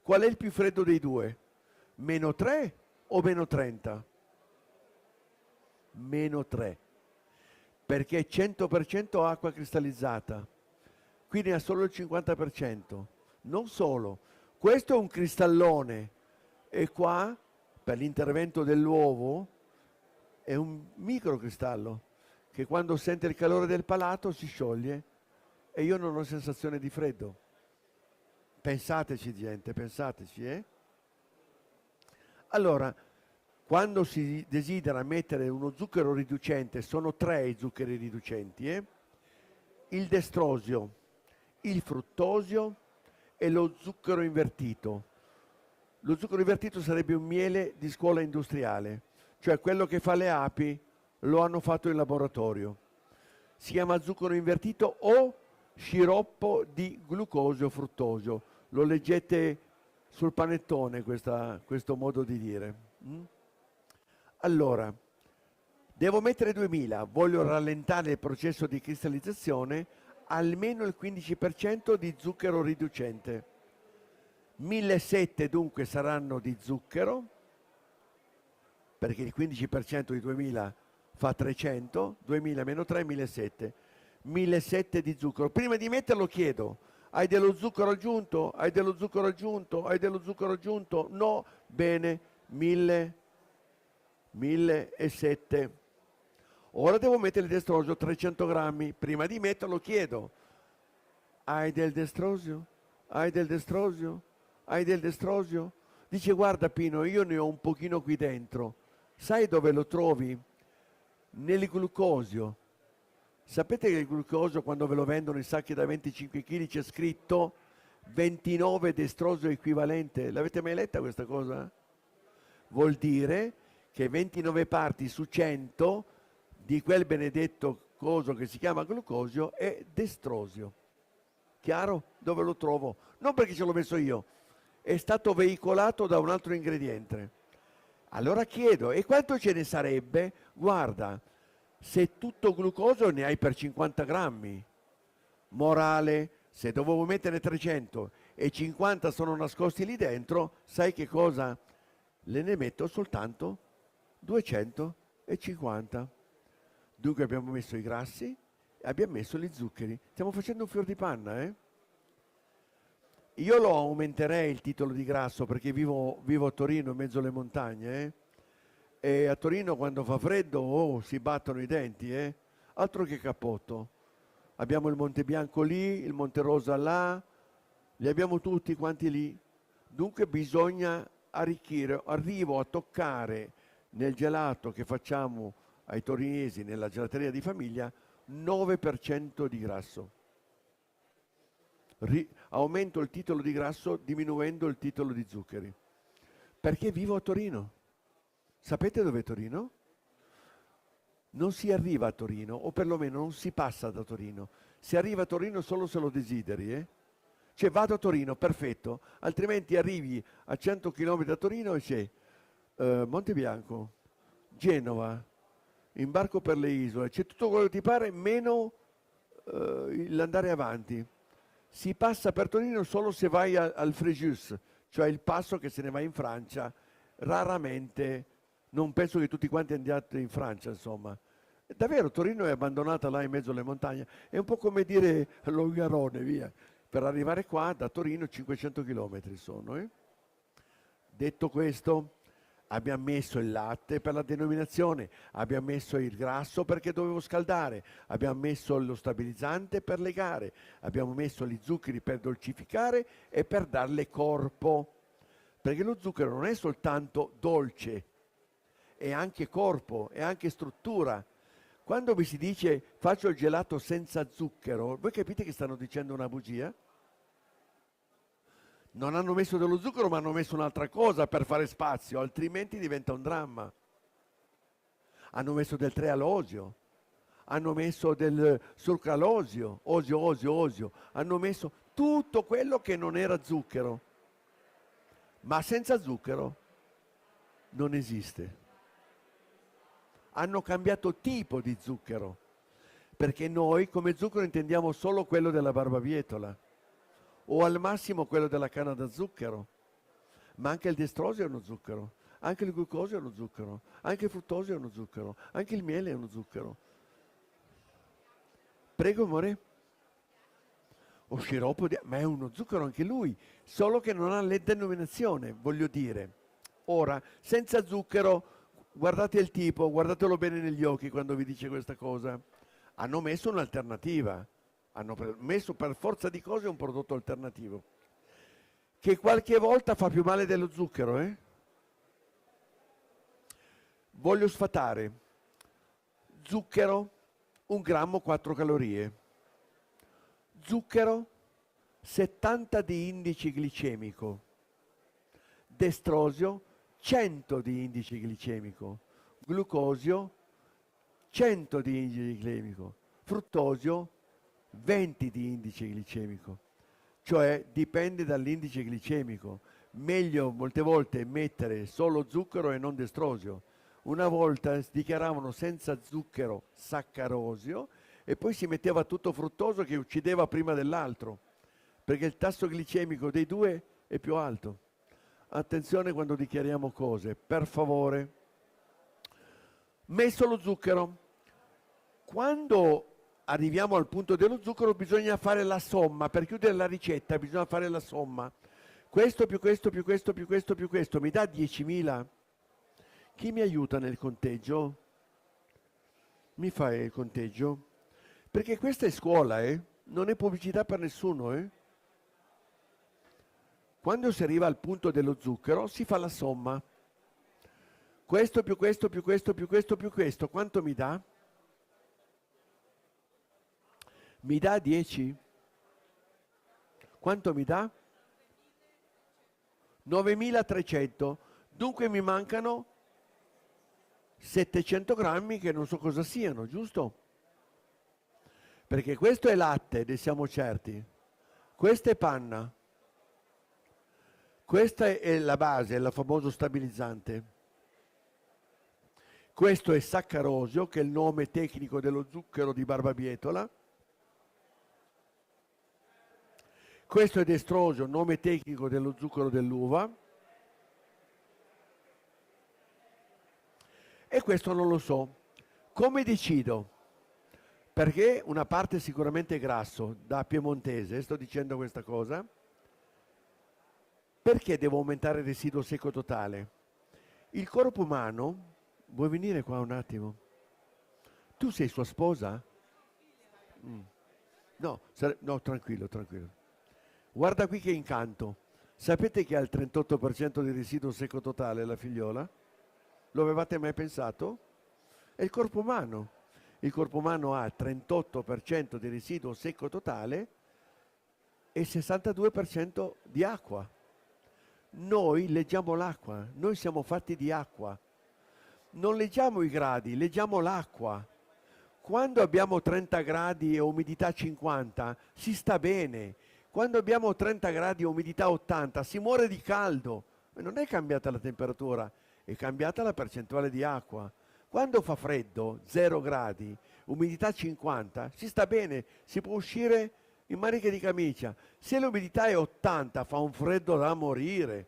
Qual è il più freddo dei due? -3 o -30? -3, perché è 100% acqua cristallizzata, quindi ha solo il 50%. Non solo, questo è un cristallone e qua, per l'intervento dell'uovo, è un microcristallo che quando sente il calore del palato si scioglie e io non ho sensazione di freddo. Pensateci, gente, pensateci, eh? Allora, quando si desidera mettere uno zucchero riducente, sono 3 i zuccheri riducenti, il destrosio, il fruttosio e lo zucchero invertito. Lo zucchero invertito sarebbe un miele di scuola industriale, cioè quello che fa le api lo hanno fatto in laboratorio. Si chiama zucchero invertito o sciroppo di glucosio fruttosio. Lo leggete sul panettone questo modo di dire. Allora, devo mettere 2000, voglio rallentare il processo di cristallizzazione, almeno il 15% di zucchero riducente. 1700 dunque saranno di zucchero, perché il 15% di 2000 fa 300, 2000 meno 3, 1700. 1700 di zucchero. Prima di metterlo chiedo, hai dello zucchero aggiunto? Hai dello zucchero aggiunto? Hai dello zucchero aggiunto? No? Bene, 1700. Ora devo mettere il destrosio 300 grammi. Prima di metterlo chiedo, hai del destrosio? Hai del destrosio? Hai del destrosio? Dice, guarda Pino, io ne ho un pochino qui dentro. Sai dove lo trovi? Nel glucosio. Sapete che il glucosio, quando ve lo vendono in sacchi da 25 kg, c'è scritto 29 destrosio equivalente? L'avete mai letta questa cosa? Vuol dire che 29 parti su 100 di quel benedetto coso che si chiama glucosio è destrosio. Chiaro? Dove lo trovo? Non perché ce l'ho messo io, è stato veicolato da un altro ingrediente. Allora chiedo, e quanto ce ne sarebbe? Guarda, se tutto glucosio ne hai per 50 grammi. Morale, se dovevo mettere 300 e 50 sono nascosti lì dentro, sai che cosa? Ne metto soltanto 250. Dunque abbiamo messo i grassi e abbiamo messo gli zuccheri. Stiamo facendo un fior di panna, eh? Io lo aumenterei il titolo di grasso perché vivo a Torino in mezzo alle montagne, e a Torino quando fa freddo si battono i denti, altro che cappotto. Abbiamo il Monte Bianco lì, il Monte Rosa là, li abbiamo tutti quanti lì. Dunque bisogna arricchire. Arrivo a toccare nel gelato che facciamo ai torinesi nella gelateria di famiglia 9% di grasso. Aumento il titolo di grasso diminuendo il titolo di zuccheri. Perché vivo a Torino. Sapete dov'è Torino? Non si arriva a Torino, o perlomeno non si passa da Torino. Si arriva a Torino solo se lo desideri, Cioè vado a Torino, perfetto, altrimenti arrivi a 100 km da Torino e c'è Monte Bianco, Genova, imbarco per le isole, c'è tutto quello che ti pare meno l'andare avanti. Si passa per Torino solo se vai al Fréjus, cioè il passo che se ne va in Francia. Raramente, non penso che tutti quanti andiate in Francia, insomma. Davvero, Torino è abbandonata là in mezzo alle montagne. È un po' come dire Longarone, via. Per arrivare qua, da Torino, 500 km sono. Detto questo, abbiamo messo il latte per la denominazione, abbiamo messo il grasso perché dovevo scaldare, abbiamo messo lo stabilizzante per legare, abbiamo messo gli zuccheri per dolcificare e per darle corpo, perché lo zucchero non è soltanto dolce, è anche corpo, è anche struttura. Quando mi si dice faccio il gelato senza zucchero, voi capite che stanno dicendo una bugia? Non hanno messo dello zucchero, ma hanno messo un'altra cosa per fare spazio, altrimenti diventa un dramma. Hanno messo del trealosio, hanno messo del sucralosio, osio, hanno messo tutto quello che non era zucchero. Ma senza zucchero non esiste. Hanno cambiato tipo di zucchero, perché noi come zucchero intendiamo solo quello della barbabietola, o al massimo quello della canna da zucchero, ma anche il destrosio è uno zucchero, anche il glucosio è uno zucchero, anche il fruttosio è uno zucchero, anche il miele è uno zucchero. Prego amore? O sciroppo di... ma è uno zucchero anche lui, solo che non ha la denominazione, voglio dire. Ora, senza zucchero, Guardate il tipo, guardatelo bene negli occhi quando vi dice questa cosa. Hanno messo un'alternativa, hanno messo per forza di cose un prodotto alternativo, che qualche volta fa più male dello zucchero, eh? Voglio sfatare. Zucchero, 1 grammo 4 calorie. Zucchero, 70 di indice glicemico. Destrosio, 100 di indice glicemico. Glucosio, 100 di indice glicemico. Fruttosio, 20 di indice glicemico. Cioè dipende dall'indice glicemico. Meglio molte volte mettere solo zucchero e non destrosio. Una volta si dichiaravano senza zucchero saccarosio e poi si metteva tutto fruttoso che uccideva prima dell'altro, perché il tasso glicemico dei due è più alto. Attenzione quando dichiariamo cose, per favore. Messo lo zucchero. Quando arriviamo al punto dello zucchero bisogna fare la somma, per chiudere la ricetta bisogna fare la somma. Questo più questo più questo più questo più questo mi dà 10.000. Chi mi aiuta nel conteggio? Mi fa il conteggio? Perché questa è scuola, non è pubblicità per nessuno, Quando si arriva al punto dello zucchero si fa la somma. Questo più questo più questo più questo più questo, quanto mi dà? Mi dà 10. Quanto mi dà? 9.300. Dunque mi mancano 700 grammi che non so cosa siano, giusto? Perché questo è latte, ne siamo certi. Questa è panna. Questa è la base, il famoso stabilizzante. Questo è saccarosio, che è il nome tecnico dello zucchero di barbabietola. Questo è destrosio, nome tecnico dello zucchero dell'uva. E questo non lo so. Come decido? Perché una parte sicuramente è grasso, da piemontese, sto dicendo questa cosa. Perché devo aumentare il residuo secco totale? Il corpo umano, vuoi venire qua un attimo? Tu sei sua sposa? No, no, tranquillo, tranquillo. Guarda qui che incanto. Sapete che ha il 38% di residuo secco totale la figliola? Lo avevate mai pensato? È il corpo umano. Il corpo umano ha il 38% di residuo secco totale e il 62% di acqua. Noi leggiamo l'acqua, noi siamo fatti di acqua. Non leggiamo i gradi, leggiamo l'acqua. Quando abbiamo 30 gradi e umidità 50 si sta bene. Quando abbiamo 30 gradi e umidità 80 si muore di caldo. Non è cambiata la temperatura, è cambiata la percentuale di acqua. Quando fa freddo, 0 gradi, umidità 50, si sta bene, si può uscire in maniche di camicia. Se l'umidità è 80 fa un freddo da morire,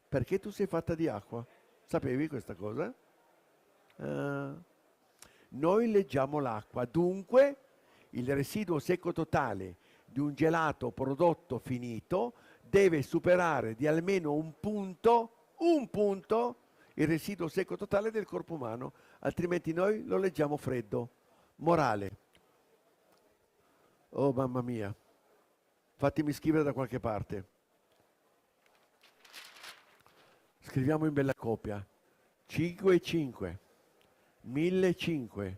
perché tu sei fatta di acqua. Sapevi questa cosa? Noi leggiamo l'acqua, dunque il residuo secco totale di un gelato prodotto finito deve superare di almeno un punto, il residuo secco totale del corpo umano, altrimenti noi lo leggiamo freddo. Morale. Oh mamma mia, fatemi scrivere da qualche parte. Scriviamo in bella copia. 5 e 5, 1.500,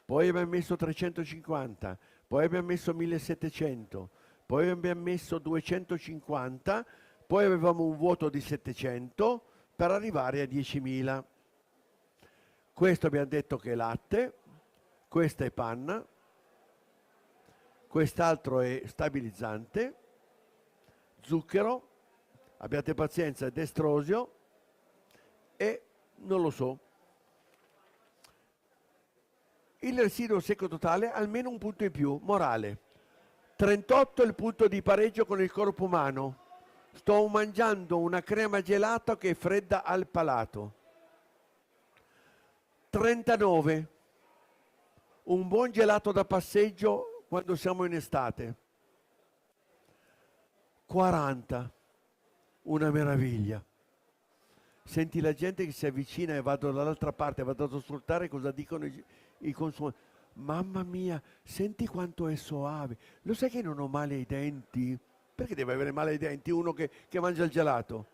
poi abbiamo messo 350, poi abbiamo messo 1.700, poi abbiamo messo 250, poi avevamo un vuoto di 700 per arrivare a 10.000. Questo abbiamo detto che è latte, questa è panna, quest'altro è stabilizzante, zucchero, abbiate pazienza, destrosio e non lo so. Il residuo secco totale almeno un punto in più, morale. 38 è il punto di pareggio con il corpo umano. Sto mangiando una crema gelata che è fredda al palato. 39, un buon gelato da passeggio quando siamo in estate. 40, una meraviglia. Senti la gente che si avvicina e vado dall'altra parte, vado ad ascoltare cosa dicono i consumatori. Mamma mia, senti quanto è soave. Lo sai che non ho male ai denti? Perché deve avere male ai denti uno che mangia il gelato?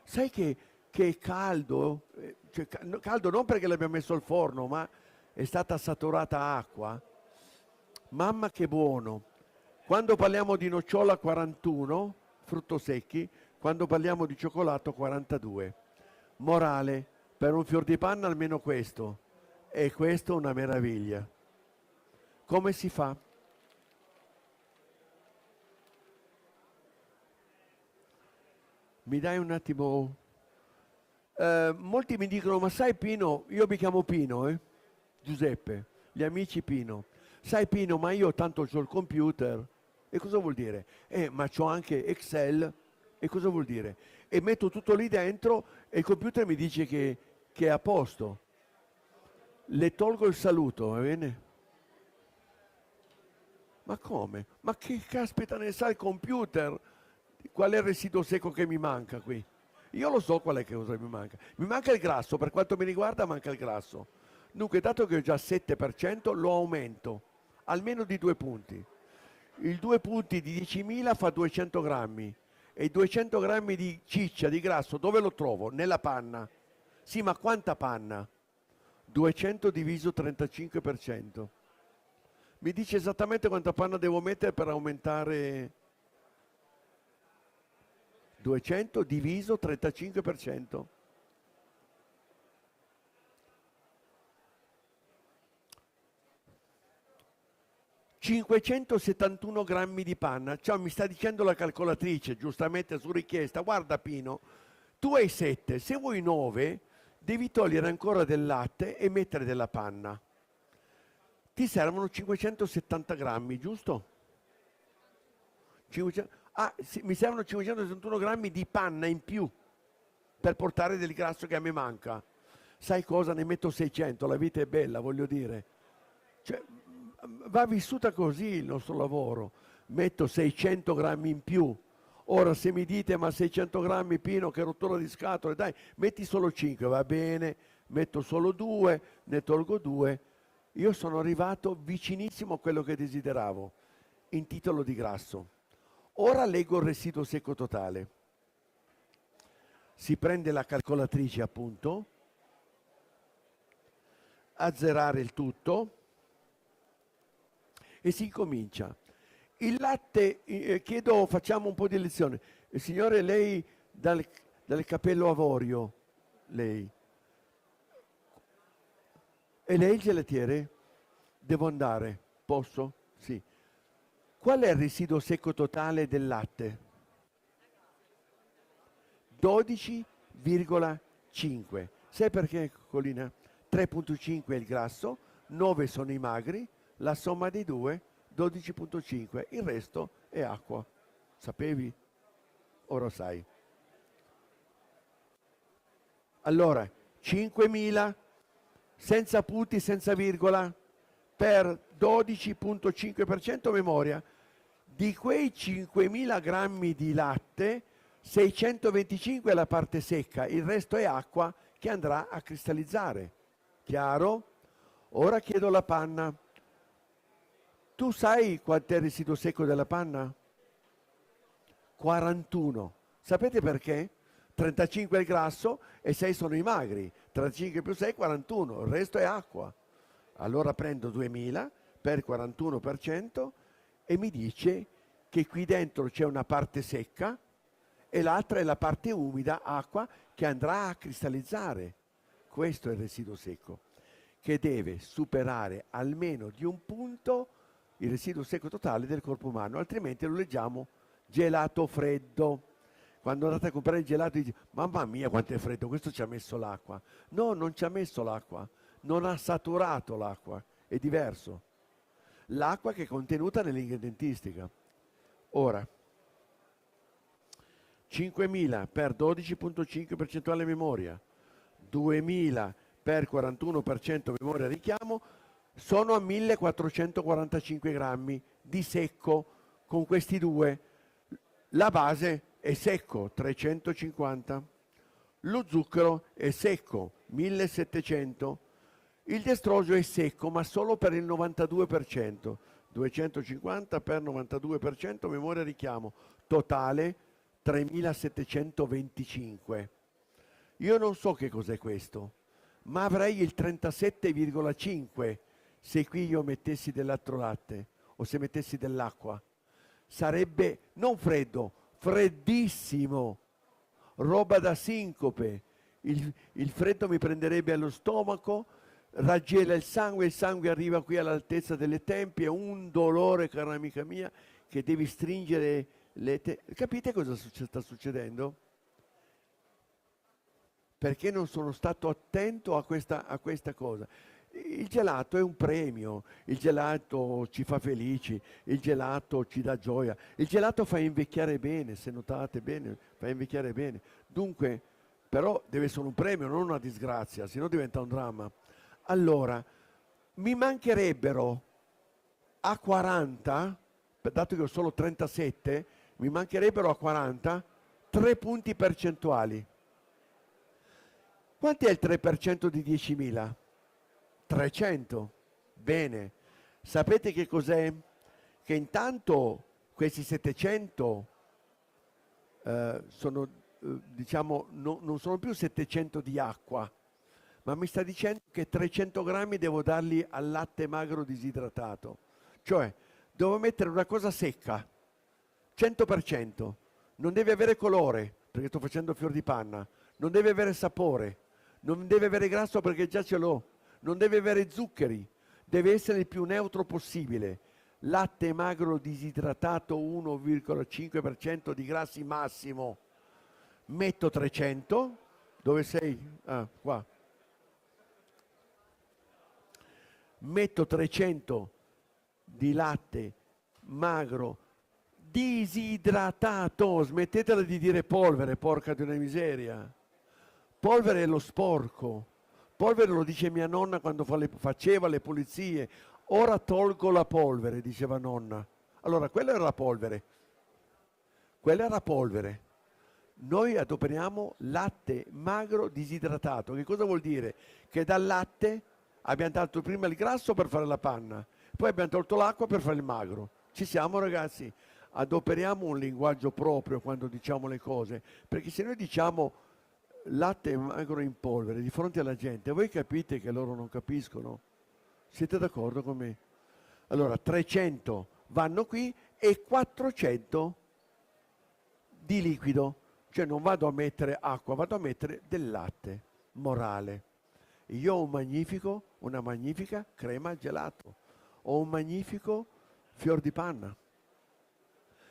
Sai che è caldo? Cioè, caldo non perché l'abbiamo messo al forno, ma è stata saturata acqua. Mamma che buono. Quando parliamo di nocciola 41, frutto secchi, quando parliamo di cioccolato 42. Morale, per un fior di panna almeno questo. E questo è una meraviglia. Come si fa? Mi dai un attimo? Molti mi dicono, ma sai Pino, io mi chiamo Pino, Giuseppe, gli amici Pino. Sai Pino, ma io tanto ho il computer. E cosa vuol dire? Ma c'ho anche Excel. E cosa vuol dire? E metto tutto lì dentro e il computer mi dice che è a posto. Le tolgo il saluto, va bene? Ma come? Ma che caspita ne sa il computer? Qual è il residuo secco che mi manca qui? Io lo so qual è che cosa mi manca. Mi manca il grasso, per quanto mi riguarda manca il grasso. Dunque, dato che ho già 7%, lo aumento almeno di 2 punti. Il 2 punti di 10.000 fa 200 grammi. E i 200 grammi di ciccia, di grasso, dove lo trovo? Nella panna. Sì, ma quanta panna? 200 diviso 35%. Mi dice esattamente quanta panna devo mettere per aumentare 200 diviso 35%. 571 grammi di panna. Cioè, mi sta dicendo la calcolatrice, giustamente su richiesta, guarda Pino, tu hai 7, se vuoi 9 devi togliere ancora del latte e mettere della panna. Ti servono 570 grammi, giusto? 500 sì, mi servono 571 grammi di panna in più per portare del grasso che a me manca. Sai cosa? Ne metto 600, la vita è bella, voglio dire. Cioè, va vissuta così il nostro lavoro. Metto 600 grammi in più. Ora se mi dite ma 600 grammi Pino, che rottura di scatole, dai, metti solo 5, va bene, metto solo 2, ne tolgo 2. Io sono arrivato vicinissimo a quello che desideravo, in titolo di grasso. Ora leggo il residuo secco totale. Si prende la calcolatrice appunto, azzerare il tutto e si incomincia. Il latte, chiedo, facciamo un po' di lezione. Signore, lei dal capello avorio, lei. E lei il gelatiere? Devo andare, posso? Sì. Qual è il residuo secco totale del latte? 12,5. Sai perché, Colina? 3,5 è il grasso, 9 sono i magri, la somma dei due 12,5, il resto è acqua. Sapevi? Ora sai. Allora, 5.000 senza punti, senza virgola, per 12,5% memoria. Di quei 5.000 grammi di latte, 625 è la parte secca, il resto è acqua che andrà a cristallizzare. Chiaro? Ora chiedo la panna. Tu sai quanto è il residuo secco della panna? 41. Sapete perché? 35 è il grasso e 6 sono i magri. 35 più 6 41, il resto è acqua. Allora prendo 2000 per 41% e mi dice che qui dentro c'è una parte secca e l'altra è la parte umida, acqua, che andrà a cristallizzare. Questo è il residuo secco, che deve superare almeno di un punto il residuo secco totale del corpo umano, altrimenti lo leggiamo gelato freddo. Quando andate a comprare il gelato dici, mamma mia quanto è freddo, questo ci ha messo l'acqua. No, non ci ha messo l'acqua, non ha saturato l'acqua, è diverso. L'acqua che è contenuta nell'ingredient. Ora, 5.000 per 12,5 percentuale memoria, 2.000 per 41% memoria richiamo, sono a 1.445 grammi di secco con questi due. La base è secco, 350. Lo zucchero è secco, 1700. Il destrosio è secco, ma solo per il 92%. 250 per 92%, memoria richiamo, totale 3725. Io non so che cos'è questo, ma avrei il 37,5 se qui io mettessi dell'altro latte o se mettessi dell'acqua. Sarebbe non freddo, freddissimo, roba da sincope. Il freddo mi prenderebbe allo stomaco, raggela il sangue arriva qui all'altezza delle tempie, un dolore, cara amica mia, che devi stringere Capite cosa sta succedendo? Perché non sono stato attento a questa cosa. Il gelato è un premio, il gelato ci fa felici, il gelato ci dà gioia, il gelato fa invecchiare bene, se notate bene, fa invecchiare bene. Dunque, però deve essere un premio, non una disgrazia, sennò diventa un dramma. Allora, mi mancherebbero a 40, dato che ho solo 37, mi mancherebbero a 40 3 punti percentuali. Quant'è il 3% di 10.000? 300. Bene. Sapete che cos'è? Che intanto questi 700 sono, diciamo, non sono più 700 di acqua, ma mi sta dicendo che 300 grammi devo darli al latte magro disidratato. Cioè, devo mettere una cosa secca, 100%. Non deve avere colore, perché sto facendo fior di panna. Non deve avere sapore. Non deve avere grasso, perché già ce l'ho. Non deve avere zuccheri. Deve essere il più neutro possibile. Latte magro disidratato 1,5% di grassi massimo. Metto 300. Dove sei? Ah, qua. Metto 300 di latte magro disidratato. Smettetela di dire polvere, porca di una miseria. Polvere è lo sporco. Polvere lo dice mia nonna quando faceva le pulizie. Ora tolgo la polvere, diceva nonna. Allora, quella era la polvere. Quella era polvere. Noi adoperiamo latte magro disidratato. Che cosa vuol dire? Che dal latte abbiamo tolto prima il grasso per fare la panna, poi abbiamo tolto l'acqua per fare il magro. Ci siamo, ragazzi? Adoperiamo un linguaggio proprio quando diciamo le cose, perché se noi diciamo latte magro in polvere di fronte alla gente, voi capite che loro non capiscono? Siete d'accordo con me? Allora 300 vanno qui e 400 di liquido, cioè non vado a mettere acqua, vado a mettere del latte. Morale: io ho una magnifica crema al gelato, ho un magnifico fior di panna.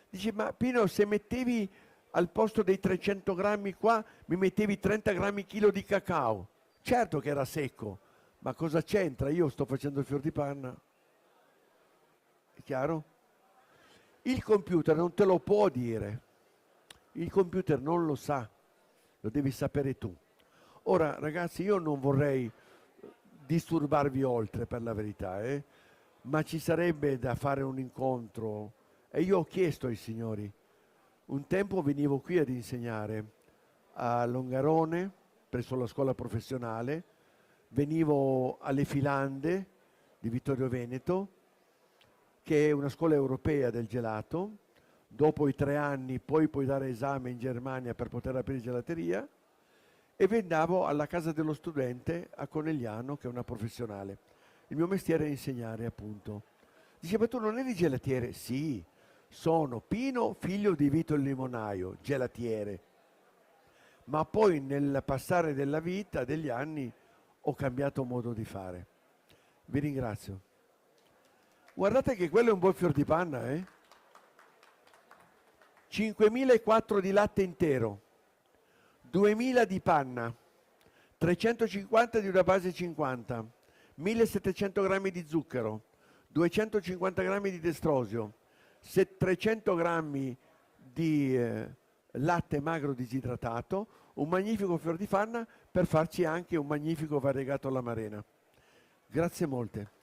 Dice, ma Pino, se mettevi al posto dei 300 grammi qua, mi mettevi 30 grammi chilo di cacao. Certo che era secco, ma cosa c'entra? Io sto facendo il fior di panna. È chiaro? Il computer non te lo può dire. Il computer non lo sa. Lo devi sapere tu. Ora, ragazzi, io non vorrei disturbarvi oltre, per la verità, ma ci sarebbe da fare un incontro. E io ho chiesto ai signori. Un tempo venivo qui ad insegnare a Longarone, presso la scuola professionale, venivo alle Filande di Vittorio Veneto, che è una scuola europea del gelato. Dopo i 3 anni poi puoi dare esame in Germania per poter aprire gelateria, e andavo alla casa dello studente a Conegliano, che è una professionale. Il mio mestiere è insegnare, appunto. Dice, ma tu non eri gelatiere? Sì, sono Pino, figlio di Vito il limonaio, gelatiere. Ma poi nel passare della vita, degli anni, ho cambiato modo di fare. Vi ringrazio. Guardate che quello è un buon fior di panna, 5.004 di latte intero, 2.000 di panna, 350 di una base 50, 1.700 grammi di zucchero, 250 grammi di destrosio, 300 grammi di latte magro disidratato, un magnifico fior di panna per farci anche un magnifico variegato alla marena. Grazie molte.